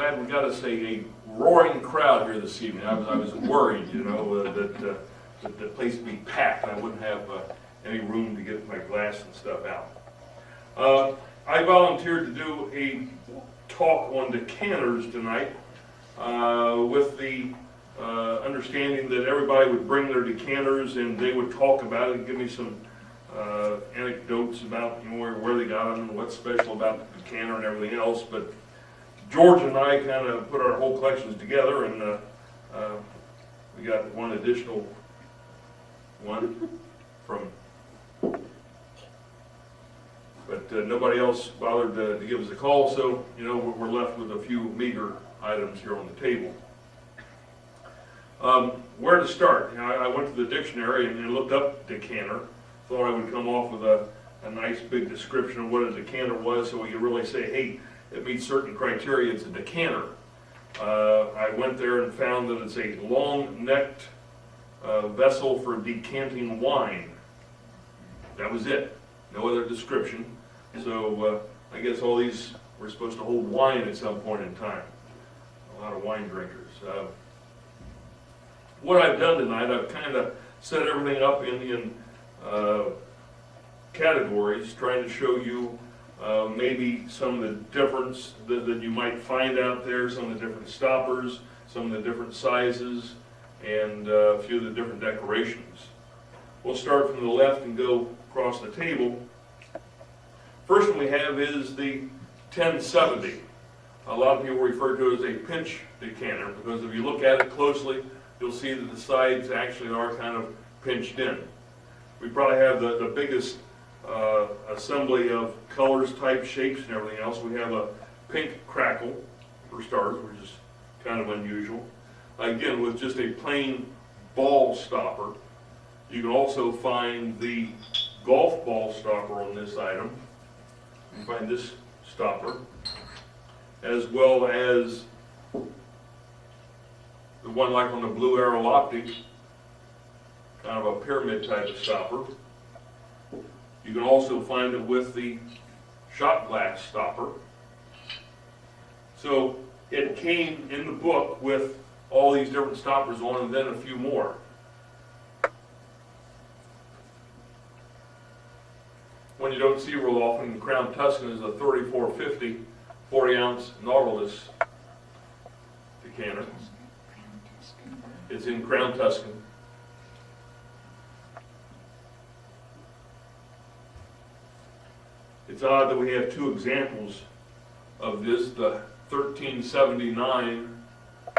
glad we got us a roaring crowd here this evening. I was worried, you know, that the place would be packed. I wouldn't have any room to get my glass and stuff out. I volunteered to do a talk on decanters tonight with the understanding that everybody would bring their decanters and they would talk about it and give me some anecdotes about, you know, where they got them and what's special about the decanter and everything else. But George and I kind of put our whole collections together, and we got one additional one from, but nobody else bothered to give us a call, so, you know, we're left with a few meager items here on the table. Where to start? You know, I went to the dictionary and looked up decanter. Thought I would come off with a nice big description of what a decanter was, so we could really say, hey, it meets certain criteria, it's a decanter. I went there and found that it's a long-necked vessel for decanting wine. That was it. No other description. So I guess all these were supposed to hold wine at some point in time. A lot of wine drinkers. What I've done tonight, I've kind of set everything up in categories, trying to show you maybe some of the difference that you might find out there, some of the different stoppers, some of the different sizes, and a few of the different decorations. We'll start from the left and go across the table. First one we have is the 1070. A lot of people refer to it as a pinch decanter because if you look at it closely, you'll see that the sides actually are kind of pinched in. We probably have the biggest assembly of colors, types, shapes, and everything else. We have a pink crackle, for starters, which is kind of unusual. Again, with just a plain ball stopper. You can also find the golf ball stopper on this item. You can find this stopper, as well as the one like on the Blue Arrow Optic, kind of a pyramid type of stopper. You can also find it with the shot glass stopper. So it came in the book with all these different stoppers on, and then a few more. One you don't see real often in Crown Tuscan is a 3450 40-ounce Nautilus decanter. It's in Crown Tuscan. It's odd that we have two examples of this. The 1379,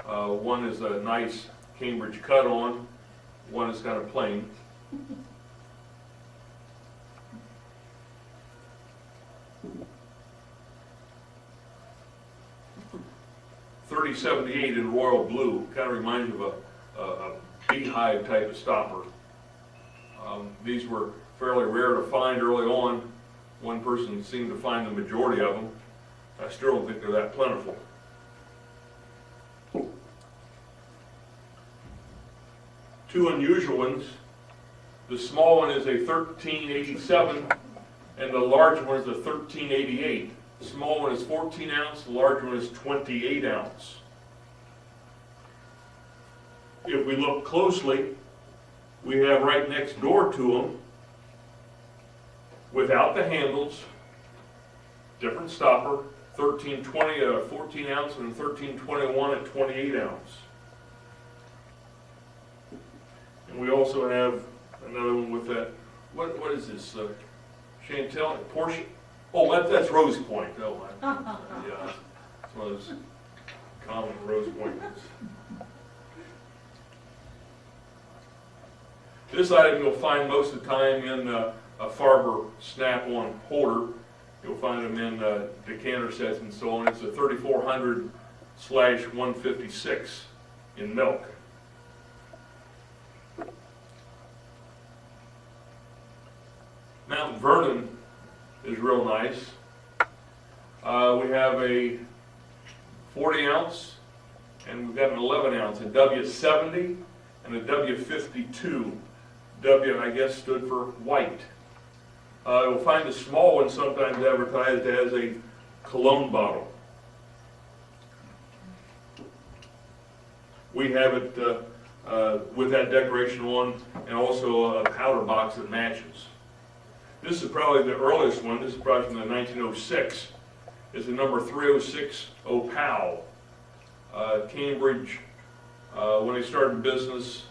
one is a nice Cambridge cut on, one is kind of plain. 3078 in royal blue, kind of reminds you of a beehive type of stopper. These were fairly rare to find early on. One person seemed to find the majority of them. I still don't think they're that plentiful. Two unusual ones. The small one is a 1387 and the large one is a 1388. The small one is 14 ounce, the large one is 28 ounce. If we look closely, we have right next door to them, without the handles, different stopper, 1320 at 14 ounce and 1321 at 28 ounce. And we also have another one with that, what is this, Chantel, Porsche? Oh, that's Rose Point. Oh, yeah, it's one of those common Rose Point ones. This item you'll find most of the time in a Farber snap-on holder. You'll find them in decanter sets and so on. It's a 3400/156 in milk. Mount Vernon is real nice. We have a 40 ounce and we've got an 11 ounce, a W70 and a W52. W, I guess, stood for white. You'll find a small one sometimes advertised as a cologne bottle. We have it with that decoration on, and also a powder box that matches. This is probably the earliest one. This is probably from the 1906. It's the number 306 Opal. Cambridge, when they started business,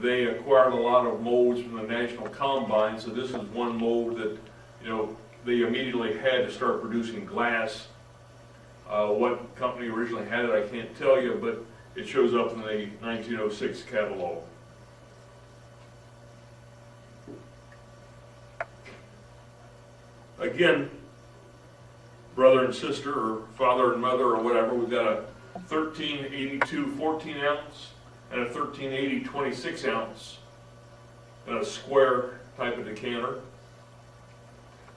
they acquired a lot of molds from the National Combine, so this is one mold that, you know, they immediately had to start producing glass. What company originally had it, I can't tell you, but it shows up in the 1906 catalog. Again, brother and sister, or father and mother, or whatever, we've got a 1382 14 ounce and a 1380 26 ounce and a square type of decanter.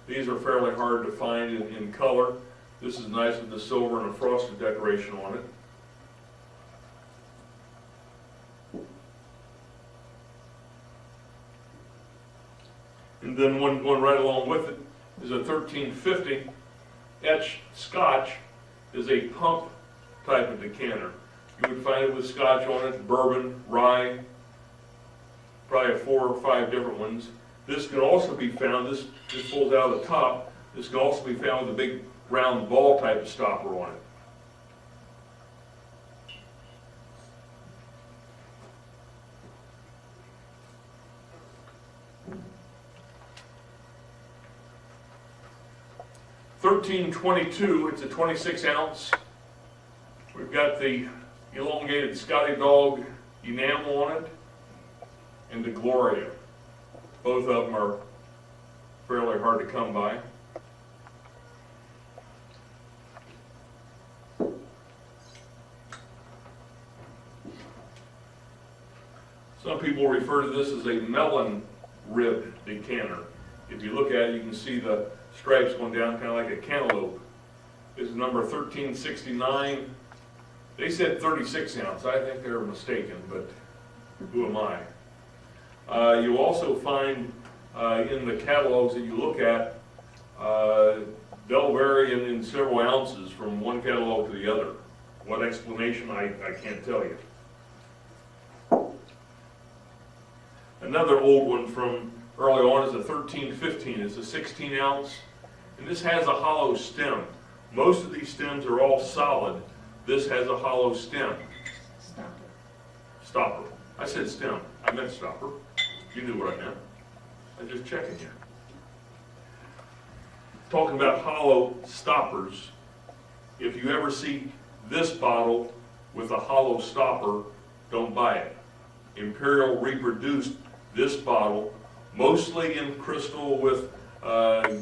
These are fairly hard to find in color. This is nice with the silver and a frosted decoration on it. And then one right along with it is a 1350 etched Scotch. Is a pump type of decanter. You would find it with Scotch on it, bourbon, rye, probably 4 or 5 different ones. This can also be found, this pulls out of the top, this can also be found with a big round ball type of stopper on it. $13.22, it's a 26 ounce. We've got the elongated Scotty Dog enamel on it and the Gloria. Both of them are fairly hard to come by. Some people refer to this as a melon rib decanter. If you look at it, you can see the stripes going down kind of like a cantaloupe. This is number 1369. They said 36 ounce. I think they were mistaken, but who am I? You'll also find in the catalogs that you look at, they'll vary in several ounces from one catalog to the other. What explanation, I can't tell you. Another old one from early on is a 1315. It's a 16 ounce, and this has a hollow stem. Most of these stems are all solid. This has a hollow stem. Stopper. Stopper. I said stem. I meant stopper. You knew what I meant. I'm just checking you. Talking about hollow stoppers, if you ever see this bottle with a hollow stopper, don't buy it. Imperial reproduced this bottle, mostly in crystal with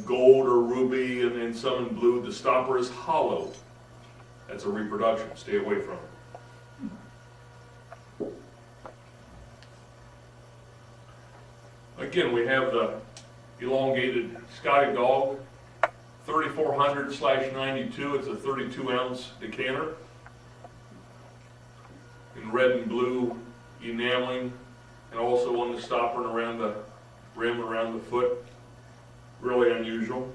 gold or ruby and some in blue. The stopper is hollow. That's a reproduction. Stay away from it. Again, we have the elongated Scotty Dog, 3400/92. It's a 32 ounce decanter in red and blue enameling, and also on the stopper and around the rim, around the foot. Really unusual.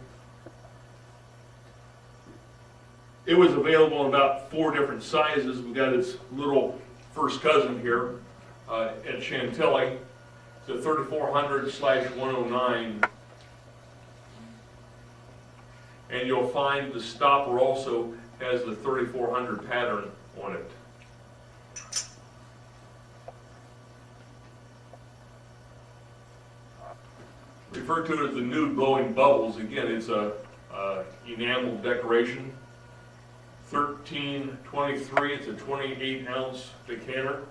It was available in about 4 different sizes. We've got its little first cousin here at Chantilly. It's a 3400/109. And you'll find the stopper also has the 3400 pattern on it. Referred to as the nude blowing bubbles. Again, it's a enamel decoration. 1323, it's a 28 ounce decanter.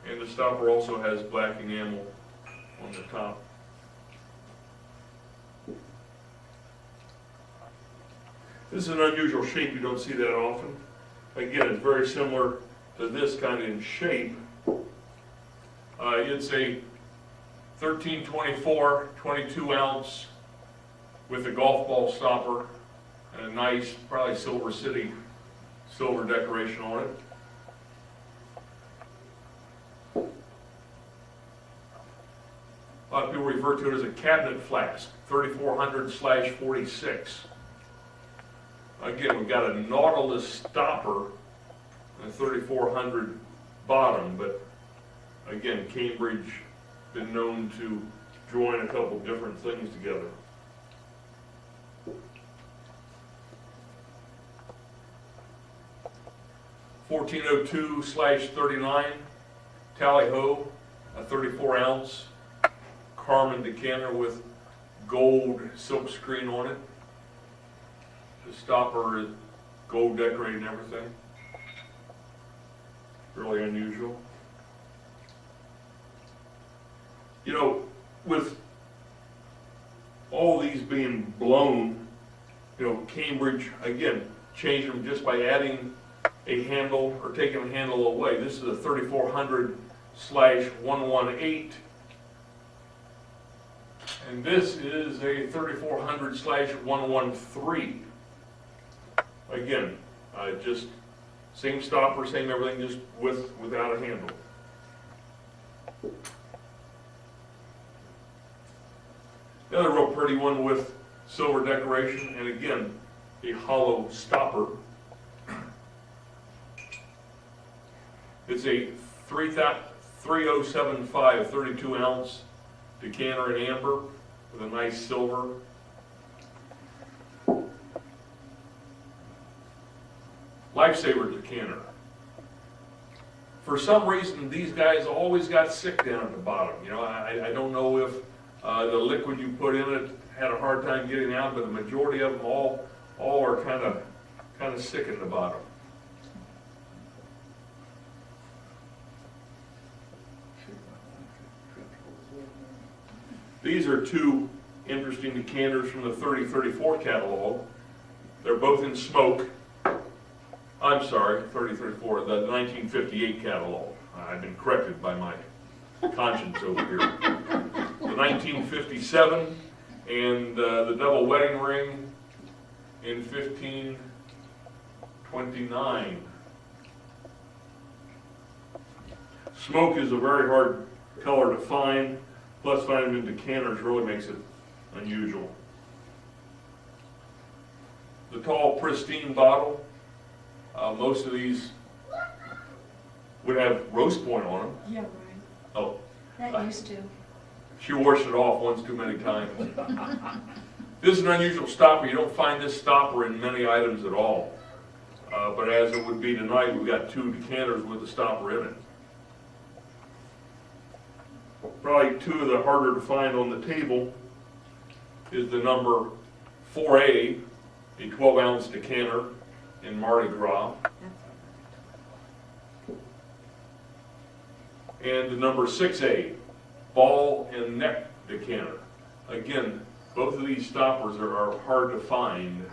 And the stopper also has black enamel on the top. This is an unusual shape, you don't see that often. Again, it's very similar to this kind of in shape. It's a 1324, 22 ounce with a golf ball stopper and a nice, probably Silver City silver decoration on it. A lot of people refer to it as a cabinet flask, 3400/46. Again, we've got a Nautilus stopper and a 3400 bottom, but again, Cambridge been known to join a couple different things together. (1402/39) Tally-Ho, a 34-ounce Carmen decanter with gold silk screen on it. The stopper is gold decorated and everything. Really unusual. You know, with all these being blown, you know, Cambridge, again, changed them just by adding a handle or taking a handle away. This is a 3400/118, and this is a 3400/113. Again, just same stopper, same everything, just without a handle. Another real pretty one with silver decoration, and again, a hollow stopper. It's a 3075 32-ounce decanter in amber with a nice silver. Lifesaver decanter. For some reason, these guys always got sick down at the bottom. You know, I don't know if the liquid you put in it had a hard time getting out, but the majority of them all are kind of sick at the bottom. These are two interesting decanters from the 3034 catalog. They're both in smoke. I'm sorry, 3034, the 1958 catalog. I've been corrected by my conscience over here. The 1957 and the double wedding ring in 1529. Smoke is a very hard color to find, plus finding them in decanters really makes it unusual. The tall, pristine bottle. Most of these would have roast point on them. Yeah, right. Oh. That used to. She washed it off once too many times. This is an unusual stopper. You don't find this stopper in many items at all. But as it would be tonight, we've got two decanters with the stopper in it. Probably two of the harder to find on the table is the number 4A, a 12-ounce decanter in Mardi Gras, and the number 6A, ball and neck decanter. Again, both of these stoppers are hard to find,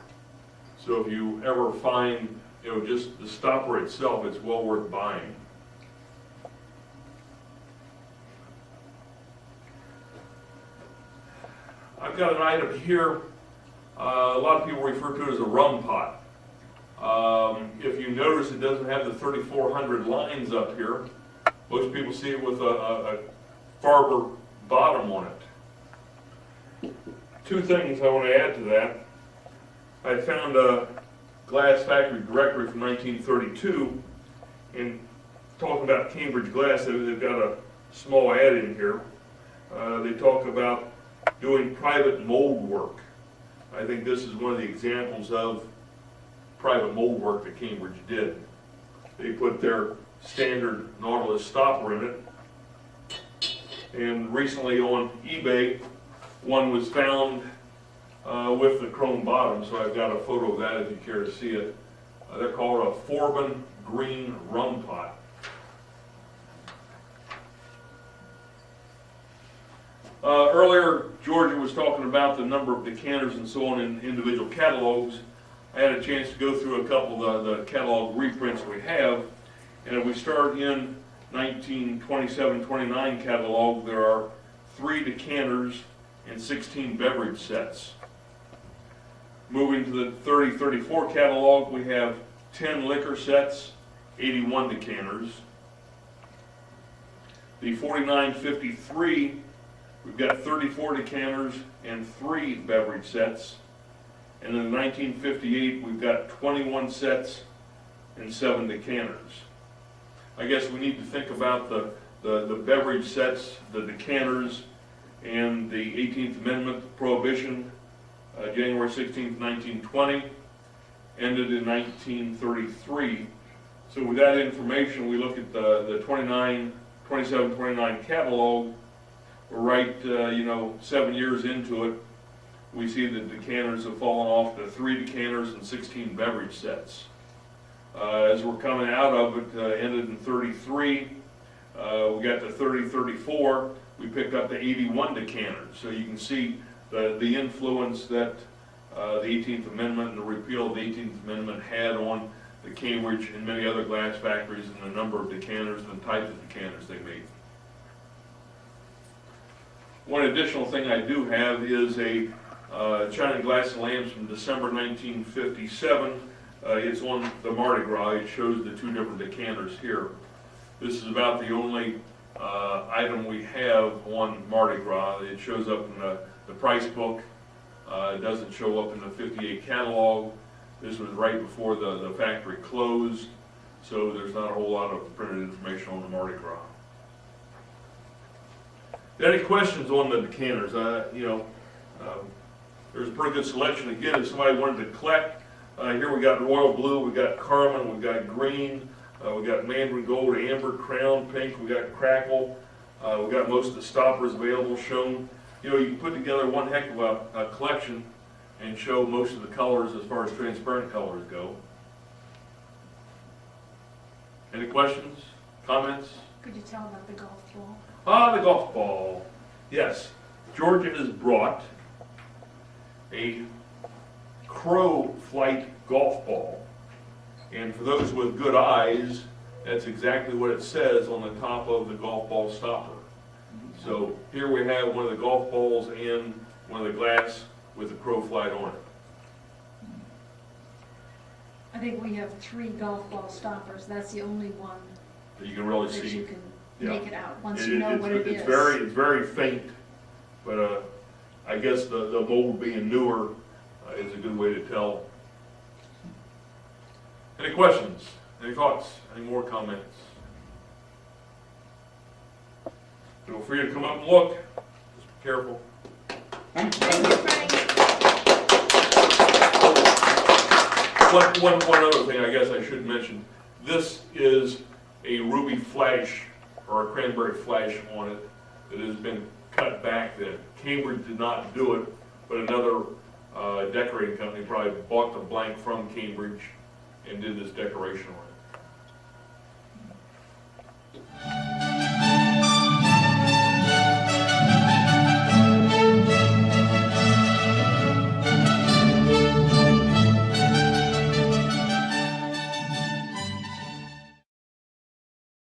so if you ever find, you know, just the stopper itself, it's well worth buying. I've got an item here, a lot of people refer to it as a rum pot. If you notice, it doesn't have the 3400 lines up here. Most people see it with a Farber bottom on it. Two things I want to add to that. I found a glass factory directory from 1932, and talking about Cambridge glass, they've got a small ad in here. They talk about doing private mold work. I think this is one of the examples of private mold work that Cambridge did. They put their standard Nautilus stopper in it, and recently on eBay one was found with the chrome bottom, so I've got a photo of that if you care to see it. They're called a Forbin green rum pot. Earlier Georgia was talking about the number of decanters and so on in individual catalogs. I had a chance to go through a couple of the catalog reprints we have, and if we start in 1927-29 catalog, there are 3 decanters and 16 beverage sets. Moving to the 30-34 catalog, we have 10 liquor sets, 81 decanters. The 49-53, we've got 34 decanters and 3 beverage sets. And in 1958, we've got 21 sets and 7 decanters. I guess we need to think about the beverage sets, the decanters, and the 18th Amendment prohibition, January 16th, 1920, ended in 1933. So with that information, we look at the 27, 29 catalog. We're right, 7 years into it. We see that decanters have fallen off to 3 decanters and 16 beverage sets. As we're coming out of it, ended in 33. We got to 30, 34. We picked up the 81 decanters. So you can see the influence that the 18th Amendment and the repeal of the 18th Amendment had on the Cambridge and many other glass factories and the number of decanters and the types of decanters they made. One additional thing I do have is a China Glass and Lamps from December 1957. It's on the Mardi Gras. It shows the 2 different decanters here. This is about the only item we have on Mardi Gras. It shows up in the price book. It doesn't show up in the 58 catalog. This was right before the factory closed, so there's not a whole lot of printed information on the Mardi Gras. Any questions on the decanters? There's a pretty good selection. Again, if somebody wanted to collect, here we got royal blue, we got carmine, we got green, we got mandarin gold, amber, crown, pink, we got crackle, we got most of the stoppers available shown. You can put together one heck of a collection and show most of the colors as far as transparent colors go. Any questions, comments? Could you tell about the golf ball? The golf ball. Yes, Georgia has brought a crow flight golf ball. And for those with good eyes, that's exactly what it says on the top of the golf ball stopper. So here we have one of the golf balls and one of the glass with the crow flight on it. I think we have 3 golf ball stoppers. That's the only one that you can really that see. you can make it out once you you know what it is. is. It's very faint, but I guess the mold being newer is a good way to tell. Any questions? Any thoughts? Any more comments? Feel free to come up and look. Just be careful. Thank you, Frank. One other thing I guess I should mention. This is a ruby flash or a cranberry flash on it that has been cut back then. Cambridge did not do it, but another decorating company probably bought the blank from Cambridge and did this decoration on it.